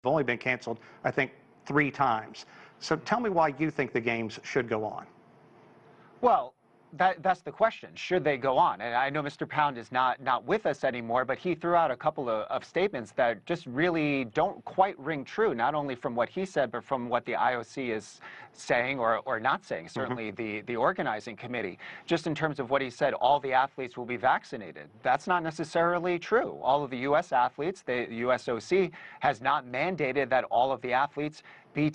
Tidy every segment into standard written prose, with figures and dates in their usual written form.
only been canceled, I think, 3 times. So tell me why you think the games should go on. Well, that's the question. Should they go on? And I know Mr. Pound is not with us anymore, but he threw out a couple of statements that just really don't quite ring true, not only from what he said, but from what the IOC is saying or not saying, certainly the organizing committee. Just in terms of what he said, all the athletes will be vaccinated. That's not necessarily true. All of the U.S. athletes, the USOC has not mandated that all of the athletes be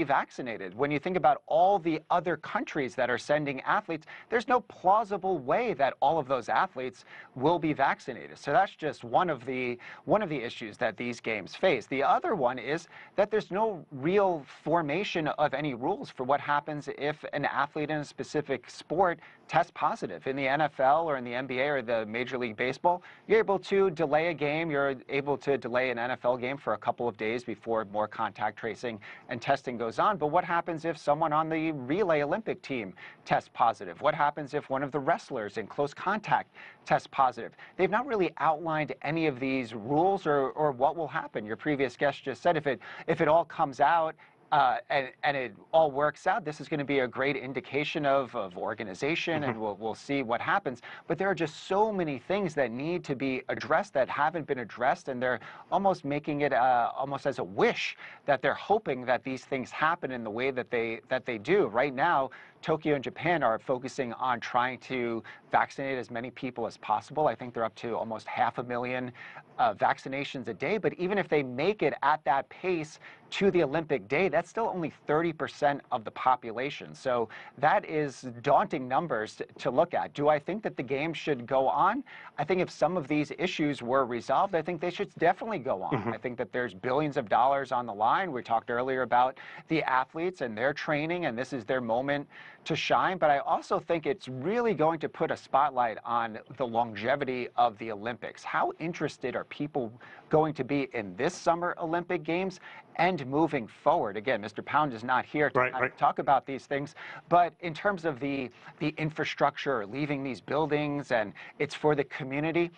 vaccinated. When you think about all the other countries that are sending athletes, there's no plausible way that all of those athletes will be vaccinated. So that's just one of the issues that these games face. The other one is that there's no real formation of any rules for what happens if an athlete in a specific sport tests positive. In the NFL or in the NBA or the Major League Baseball, you're able to delay a game. You're able to delay an NFL game for a couple of days before more contact tracing and testing goes on. But what happens if someone on the relay Olympic team tests positive? What happens if one of the wrestlers in close contact tests positive? They've not really outlined any of these rules or what will happen. Your previous guest just said if it all comes out and it all works out, this is going to be a great indication of organization, and we'll see what happens. But there are just so many things that need to be addressed that haven't been addressed, and they're almost making it almost as a wish that they're hoping that these things happen in the way that they do. Right now, Tokyo and Japan are focusing on trying to vaccinate as many people as possible. I think they're up to almost 500,000 vaccinations a day. But even if they make it at that pace to the Olympic day, that's still only 30% of the population. So that is daunting numbers to look at. Do I think that the games should go on? I think if some of these issues were resolved, I think they should definitely go on. I think that there's billions of dollars on the line. We talked earlier about the athletes and their training, and this is their moment to shine. But I also think it's really going to put a spotlight on the longevity of the Olympics. How interested are people going to be in this summer Olympic Games and moving forward? Again, Mr. Pound is not here to talk about these things, but in terms of the infrastructure, leaving these buildings, and it's for the community.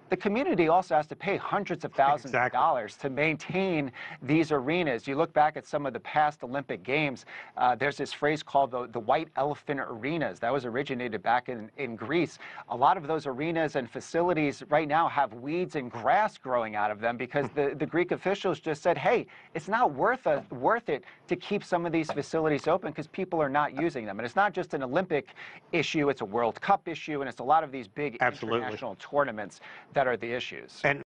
The community also has to pay hundreds of thousands of dollars to maintain these arenas. You look back at some of the past Olympic Games, there's this phrase called the white elephant arenas. That was originated back in Greece. A lot of those arenas and facilities right now have weeds and grass growing out of them because the Greek officials just said, hey, it's not worth it to keep some of these facilities open because people are not using them. And it's not just an Olympic issue, it's a World Cup issue, and it's a lot of these big international tournaments that are the issues. And